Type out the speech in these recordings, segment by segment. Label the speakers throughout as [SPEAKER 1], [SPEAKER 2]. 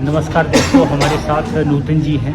[SPEAKER 1] नमस्कार दोस्तों, हमारे साथ नूतन जी हैं,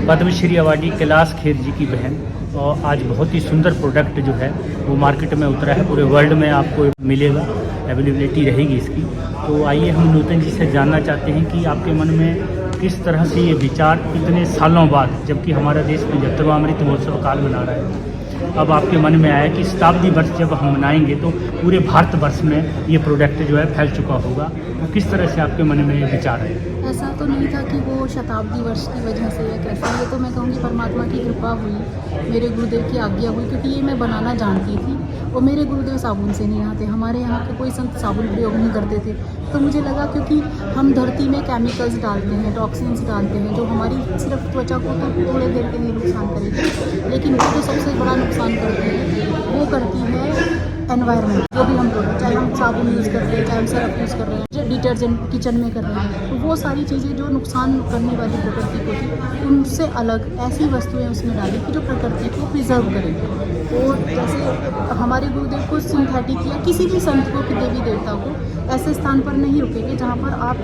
[SPEAKER 1] पद्मश्री अवार्डी कैलाश खेर जी की बहन। और आज बहुत ही सुंदर प्रोडक्ट जो है वो मार्केट में उतरा है, पूरे वर्ल्ड में आपको मिलेगा, अवेलेबिलिटी रहेगी इसकी। तो आइए हम नूतन जी से जानना चाहते हैं कि आपके मन में किस तरह से ये विचार इतने सालों बाद, जबकि हमारा देश 75वां अमृत महोत्सव काल मना रहा है, अब आपके मन में आया कि शताब्दी वर्ष जब हम मनाएंगे तो पूरे भारतवर्ष में ये प्रोडक्ट जो है फैल चुका होगा। तो किस तरह से आपके मन में ये विचार है?
[SPEAKER 2] ऐसा तो नहीं था कि वो शताब्दी वर्ष की वजह से या कैसा, ये तो मैं कहूँगी परमात्मा की कृपा हुई, मेरे गुरुदेव की आज्ञा हुई, क्योंकि ये मैं बनाना जानती थी। और मेरे गुरुदेव साबुन से नहीं नहाते, हमारे यहाँ के कोई संत साबुन प्रयोग नहीं करते थे। तो मुझे लगा क्योंकि हम धरती में केमिकल्स डालते हैं, टॉक्सिन्स डालते हैं, जो हमारी सिर्फ त्वचा को तो थोड़े देर के लिए नुकसान करेगी, लेकिन वो जो सबसे बड़ा नुकसान करती है वो करती है एनवायरनमेंट। जो भी हम प्रोडक्ट, चाहे हम साबुन यूज़ कर रहे हैं, चाहे हम सर्फ यूज़ कर रहे हैं, जो डिटर्जेंट किचन में कर रहे हैं, तो वो सारी चीज़ें जो नुकसान करने वाली प्रकृति को थी, उनसे अलग ऐसी वस्तुएं उसमें डाली कि जो प्रकृति को प्रिजर्व करेंगे। और जैसे हमारे गुरुदेव को सिंथेटिक या किसी भी संत को, कि देवी देवता को ऐसे स्थान पर नहीं रुकेंगे जहाँ पर आप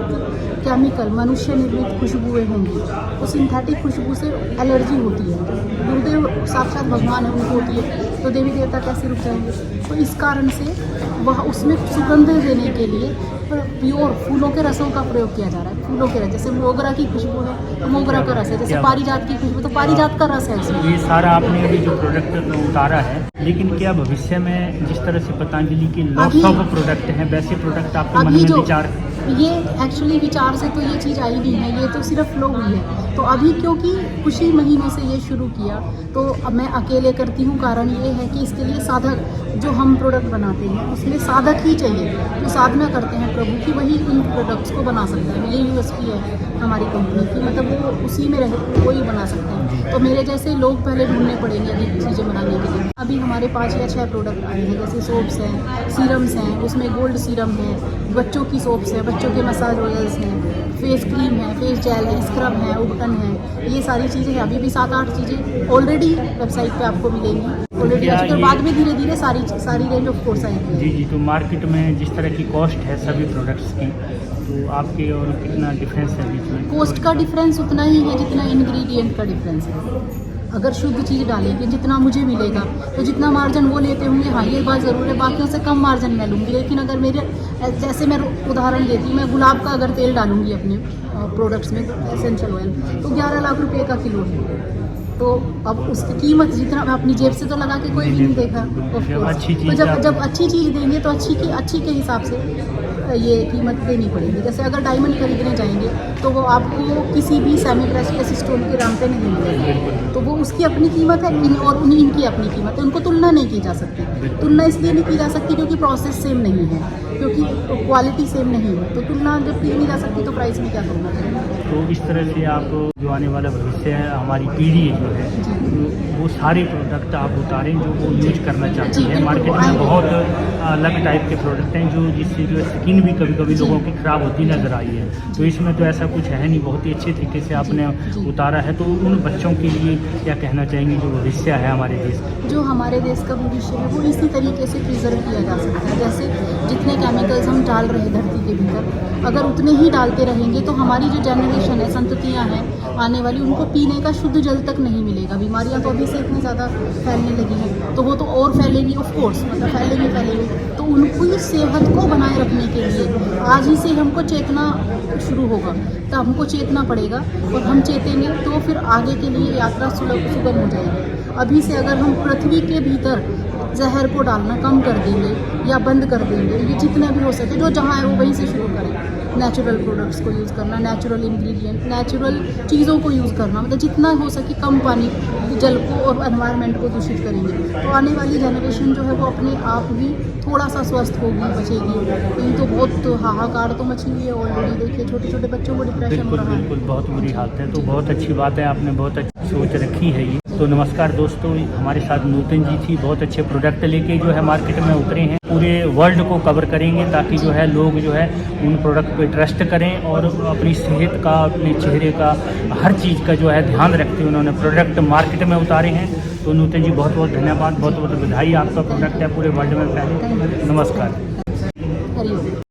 [SPEAKER 2] केमिकल मनुष्य निर्मित खुशबुएँ होंगी। तो सिंथेटिक खुशबू से एलर्जी होती है, गुरुदेव साक्षात भगवान है, उनको होती है, तो देवी देवता कैसे रुक जाएंगे? तो इस कारण से वह उसमें सुगंध देने के लिए प्योर फूलों के रसों का प्रयोग किया जा रहा है। फूलों के रस, जैसे मोगरा की खुशबू है तो मोगरा का रस है, जैसे पारिजात की खुशबू तो पारिजात का रस है इसमें।
[SPEAKER 1] ये सारा आपने अभी जो प्रोडक्ट उतारा है, लेकिन क्या भविष्य में जिस तरह से पतंजलि के लॉट्स ऑफ प्रोडक्ट हैं, वैसे प्रोडक्ट आपके मन में विचार?
[SPEAKER 2] ये एक्चुअली विचार से तो ये चीज़ आई नहीं है, ये तो सिर्फ फ्लो हुई है। तो अभी क्योंकि कुछ ही महीनों से ये शुरू किया, तो अब मैं अकेले करती हूँ। कारण ये है कि इसके लिए साधक, जो हम प्रोडक्ट बनाते हैं उसमें साधक ही चाहिए, जो साधना करते हैं प्रभु की, वही इन प्रोडक्ट्स को बना सकता है। ये यूएसपी है हमारी कंपनी की, मतलब वो उसी में रहे वो ही बना सकते हैं। तो मेरे जैसे लोग पहले ढूंढने पड़ेंगे अधिक चीज़ें बनाने के लिए। अभी हमारे 5 या 6 प्रोडक्ट आए हैं, जैसे सोप्स हैं, सीरम्स हैं, उसमें गोल्ड सीरम है, बच्चों की सोप्स है, बच्चों के मसाज ऑयल्स हैं, फेस क्रीम है, फेस जेल है, स्क्रब है, उबटन है, ये सारी चीज़ें हैं। अभी भी 7-8 चीज़ें ऑलरेडी वेबसाइट पे आपको मिलेंगी, ऑलरेडी। उसके बाद में धीरे धीरे सारी रेंज ऑफ कोर्स आएगी।
[SPEAKER 1] जी, तो मार्केट में जिस तरह की कॉस्ट है सभी प्रोडक्ट्स की, तो आपके और कितना डिफरेंस है बीच में?
[SPEAKER 2] कॉस्ट का डिफरेंस उतना ही है जितना इंग्रेडिएंट का डिफरेंस है। अगर शुद्ध चीज़ डालेंगे जितना मुझे मिलेगा, तो जितना मार्जिन वो लेते होंगे, हाँ ये बात ज़रूर है, बाकियों से कम मार्जिन मैं लूँगी। लेकिन अगर मेरे, जैसे मैं उदाहरण देती हूँ, मैं गुलाब का अगर तेल डालूँगी अपने प्रोडक्ट्स में, एसेंशियल ऑयल, तो 11 लाख रुपये का किलो है। तो अब उसकी कीमत जितना, मैं अपनी जेब से तो लगा के कोई भी नहीं देगा, तो जब अच्छी चीज़ देंगे तो अच्छी के हिसाब से ये कीमत देनी पड़ेगी। जैसे अगर डायमंड खरीदने जाएंगे तो वो आपको किसी भी सेमी प्रेशियस स्टोन के दाम पे नहीं मिलेगा, तो वो उसकी अपनी कीमत है, और इनकी अपनी कीमत है, उनको तुलना नहीं की जा सकती। तुलना इसलिए नहीं की जा सकती क्योंकि प्रोसेस सेम नहीं है, क्योंकि क्वालिटी सेम नहीं है, तो तुलना जब की नहीं जा सकती तो प्राइस में क्या तुलना करेंगे?
[SPEAKER 1] तो इस तरह से आप जो आने वाला भविष्य है, हमारी पीढ़ी जो है, वो सारे प्रोडक्ट आप उतारें जो वो यूज करना चाहती है। मार्केट में बहुत अलग टाइप के प्रोडक्ट हैं जिससे जो स्किन भी कभी कभी लोगों की ख़राब होती नज़र आई है, तो इसमें तो ऐसा कुछ है नहीं, बहुत ही अच्छे तरीके से आपने उतारा है। तो उन बच्चों के लिए क्या कहना चाहेंगे जो भविष्य है हमारे देश का?
[SPEAKER 2] जो हमारे देश का भविष्य है वो इसी तरीके से प्रिजर्व किया जा सकता है। जैसे जितने केमिकल्स हम डाल रहे हैं धरती के भीतर, अगर उतने ही डालते रहेंगे तो हमारी जो जनरेशन है, संततियाँ हैं आने वाली, उनको पीने का शुद्ध जल तक नहीं मिलेगा। बीमारियाँ तो अभी से इतनी ज़्यादा फैलने लगी हैं, तो वो तो और फैलेगी, ऑफ कोर्स, मतलब फैलेगी। तो उनकी सेहत को बनाए रखने के लिए आज ही से हमको चेतना शुरू होगा, तो हमको चेतना पड़ेगा, और हम चेतेंगे तो फिर आगे के लिए यात्रा सुगम हो जाएगी। अभी से अगर हम पृथ्वी के भीतर जहर को डालना कम कर देंगे या बंद कर देंगे, ये जितने भी हो सके, जो जहाँ है वो वहीं से शुरू करें। नेचुरल प्रोडक्ट्स को यूज़ करना, नेचुरल इंग्रेडिएंट, नेचुरल चीज़ों को यूज़ करना, मतलब जितना हो सके कम पानी, जल को और एनवायरनमेंट को दूषित करेंगे, तो आने वाली जनरेशन जो है वो अपने आप ही थोड़ा सा स्वस्थ होगी, बचेगी। नहीं तो बहुत हाहाकार तो मची हुई है ऑलरेडी। देखिए छोटे छोटे बच्चों को डिप्रेशन हो रहा है।
[SPEAKER 1] बिल्कुल बहुत बुरी हालत है। तो बहुत अच्छी बात है, आपने बहुत अच्छी सोच रखी है ये। तो नमस्कार दोस्तों, हमारे साथ नूतन जी थी, बहुत अच्छे प्रोडक्ट लेके जो है मार्केट में उतरे हैं, पूरे वर्ल्ड को कवर करेंगे ताकि जो है लोग जो है उन प्रोडक्ट पे ट्रस्ट करें और अपनी सेहत का, अपने चेहरे का, हर चीज़ का जो है ध्यान रखते हुए उन्होंने प्रोडक्ट मार्केट में उतारे हैं। तो नूतन जी बहुत बहुत धन्यवाद, बहुत बहुत बधाई, आपका प्रोडक्ट है पूरे वर्ल्ड में फैले। नमस्कार।